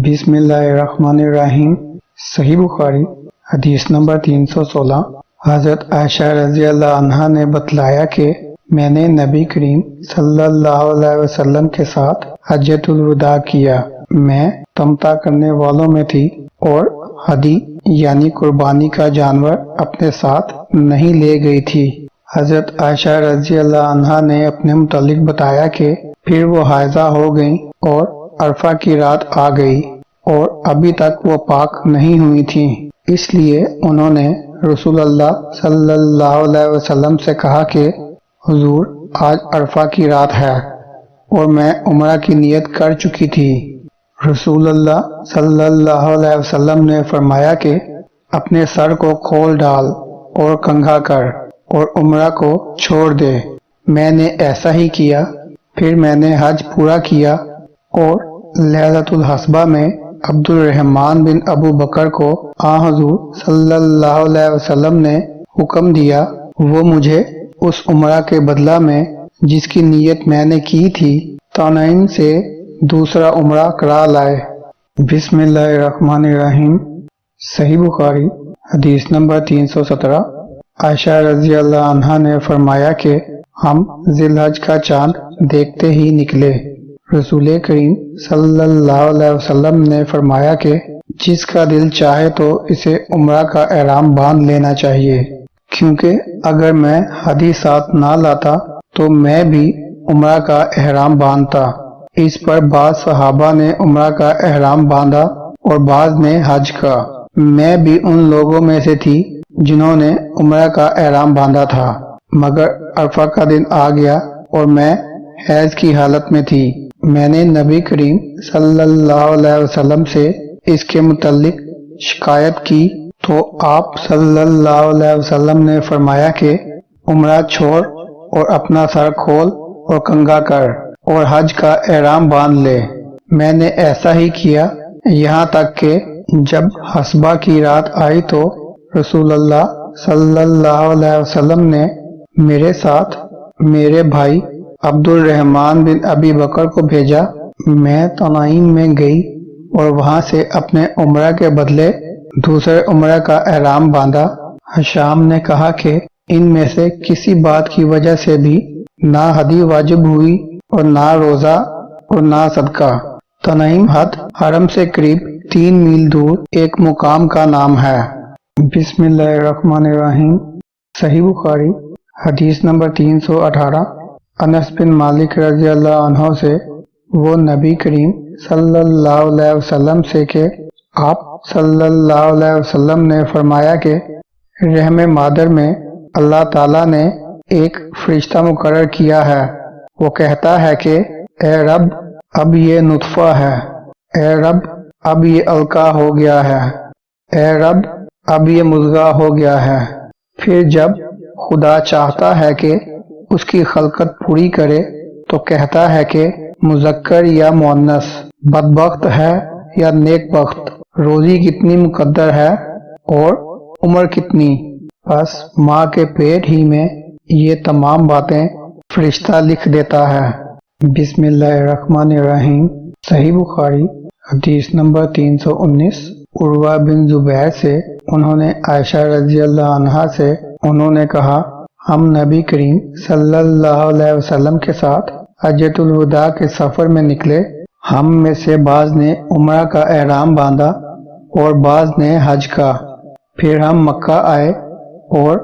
بسم اللہ الرحمن الرحیم۔ صحیح بخاری حدیث نمبر 316۔ حضرت عائشہ رضی اللہ عنہا نے بتلایا کہ میں نے نبی کریم صلی اللہ علیہ وسلم کے ساتھ حجۃ الوداع کیا۔ میں تمتع کرنے والوں میں تھی اور ہدی یعنی قربانی کا جانور اپنے ساتھ نہیں لے گئی تھی۔ حضرت عائشہ رضی اللہ عنہا نے اپنے متعلق بتایا کہ پھر وہ حائضہ ہو گئیں اور عرفہ کی رات آ گئی اور ابھی تک وہ پاک نہیں ہوئی تھیں، اس لیے انہوں نے رسول اللہ صلی اللہ علیہ وسلم سے کہا کہ حضور آج عرفہ کی رات ہے اور میں عمرہ کی نیت کر چکی تھی۔ رسول اللہ صلی اللہ علیہ وسلم نے فرمایا کہ اپنے سر کو کھول ڈال اور کنگھا کر اور عمرہ کو چھوڑ دے۔ میں نے ایسا ہی کیا، پھر میں نے حج پورا کیا اور لیلۃ الحصبہ میں عبد الرحمن بن ابو بکر کو حضور صلی اللہ علیہ وسلم نے حکم دیا وہ مجھے اس عمرہ کے بدلہ میں جس کی نیت میں نے کی تھی تنعیم سے دوسرا عمرہ کرا لائے۔ بسم اللہ الرحمن الرحیم۔ صحیح بخاری حدیث نمبر 317۔ عائشہ رضی اللہ عنہا نے فرمایا کہ ہم ذی الحج کا چاند دیکھتے ہی نکلے۔ رسول کریم صلی اللہ علیہ وسلم نے فرمایا کہ جس کا دل چاہے تو اسے عمرہ کا احرام باندھ لینا چاہیے، کیونکہ اگر میں ہدی ساتھ نہ لاتا تو میں بھی عمرہ کا احرام باندھتا۔ اس پر بعض صحابہ نے عمرہ کا احرام باندھا اور بعض نے حج کا۔ میں بھی ان لوگوں میں سے تھی جنہوں نے عمرہ کا احرام باندھا تھا، مگر عرفہ کا دن آ گیا اور میں حیض کی حالت میں تھی۔ میں نے نبی کریم صلی اللہ علیہ وسلم سے اس کے متعلق شکایت کی تو آپ صلی اللہ علیہ وسلم نے فرمایا کہ عمرہ چھوڑ اور اپنا سر کھول اور کنگھا کر اور حج کا احرام باندھ لے۔ میں نے ایسا ہی کیا، یہاں تک کہ جب حصبہ کی رات آئی تو رسول اللہ صلی اللہ علیہ وسلم نے میرے ساتھ میرے بھائی عبد الرحمن بن ابی بکر کو بھیجا۔ میں تنعیم میں گئی اور وہاں سے اپنے عمرہ کے بدلے دوسرے عمرہ کا احرام باندھا۔ حشام نے کہا کہ ان میں سے کسی بات کی وجہ سے بھی نہ ہدی واجب ہوئی اور نہ روزہ اور نہ صدقہ۔ تنعیم حد حرم سے قریب 3 میل دور ایک مقام کا نام ہے۔ بسم اللہ الرحمن الرحیم۔ صحیح بخاری حدیث نمبر 318۔ انس بن مالک رضی اللہ عنہ سے وہ نبی کریم صلی اللہ علیہ وسلم سے کہ آپ صلی اللہ علیہ وسلم نے فرمایا کہ رحم مادر میں اللہ تعالیٰ نے ایک فرشتہ مقرر کیا ہے، وہ کہتا ہے کہ اے رب اب یہ نطفہ ہے، اے رب اب یہ علقہ ہو گیا ہے، اے رب اب یہ مضغہ ہو گیا ہے۔ پھر جب خدا چاہتا ہے کہ اس کی خلقت پوری کرے تو کہتا ہے کہ مذکر یا مؤنث، بدبخت ہے یا نیک بخت، روزی کتنی مقدر ہے اور عمر کتنی۔ بس ماں کے پیٹ ہی میں یہ تمام باتیں فرشتہ لکھ دیتا ہے۔ بسم اللہ الرحمن الرحیم۔ صحیح بخاری حدیث نمبر 319۔ عروہ بن زبیر سے انہوں نے عائشہ رضی اللہ عنہا سے انہوں نے کہا ہم نبی کریم صلی اللہ علیہ وسلم کے ساتھ حجۃ الوداع کے سفر میں نکلے۔ ہم میں سے بعض نے عمرہ کا احرام باندھا اور بعض نے حج کا۔ پھر ہم مکہ آئے اور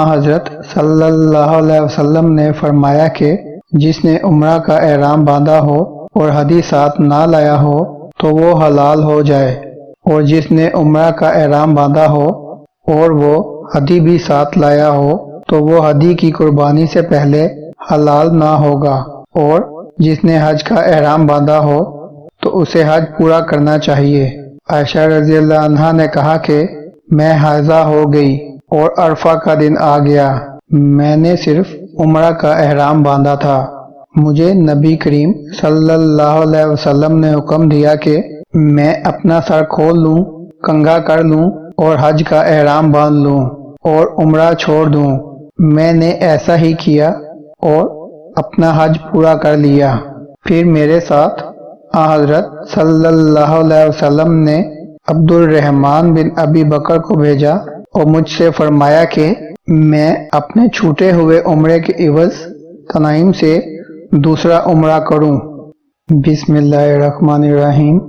حضرت صلی اللہ علیہ وسلم نے فرمایا کہ جس نے عمرہ کا احرام باندھا ہو اور ہدی ساتھ نہ لایا ہو تو وہ حلال ہو جائے، اور جس نے عمرہ کا احرام باندھا ہو اور وہ ہدی بھی ساتھ لایا ہو تو وہ ہدی کی قربانی سے پہلے حلال نہ ہوگا، اور جس نے حج کا احرام باندھا ہو تو اسے حج پورا کرنا چاہیے۔ عائشہ رضی اللہ عنہا نے کہا کہ میں حائضہ ہو گئی اور عرفہ کا دن آ گیا، میں نے صرف عمرہ کا احرام باندھا تھا۔ مجھے نبی کریم صلی اللہ علیہ وسلم نے حکم دیا کہ میں اپنا سر کھول لوں، کنگھا کر لوں اور حج کا احرام باندھ لوں اور عمرہ چھوڑ دوں۔ میں نے ایسا ہی کیا اور اپنا حج پورا کر لیا۔ پھر میرے ساتھ حضرت صلی اللہ علیہ وسلم نے عبد الرحمن بن ابی بکر کو بھیجا اور مجھ سے فرمایا کہ میں اپنے چھوٹے ہوئے عمرے کے عوض تنعیم سے دوسرا عمرہ کروں۔ بسم اللہ الرحمن الرحیم۔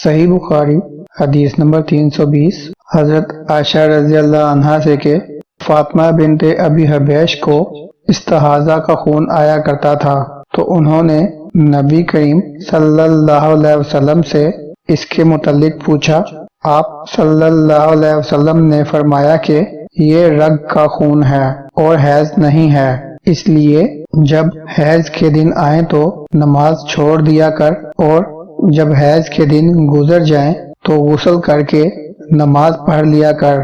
صحیح بخاری حدیث نمبر 320 حضرت عائشہ رضی اللہ عنہا سے کہ فاطمہ بنت ابی حبیش کو استحاضہ کا خون آیا کرتا تھا، تو انہوں نے نبی کریم صلی اللہ علیہ وسلم سے اس کے متعلق پوچھا۔ آپ صلی اللہ علیہ وسلم نے فرمایا کہ یہ رگ کا خون ہے اور حیض نہیں ہے، اس لیے جب حیض کے دن آئیں تو نماز چھوڑ دیا کر، اور جب حیض کے دن گزر جائیں تو غسل کر کے نماز پڑھ لیا کر۔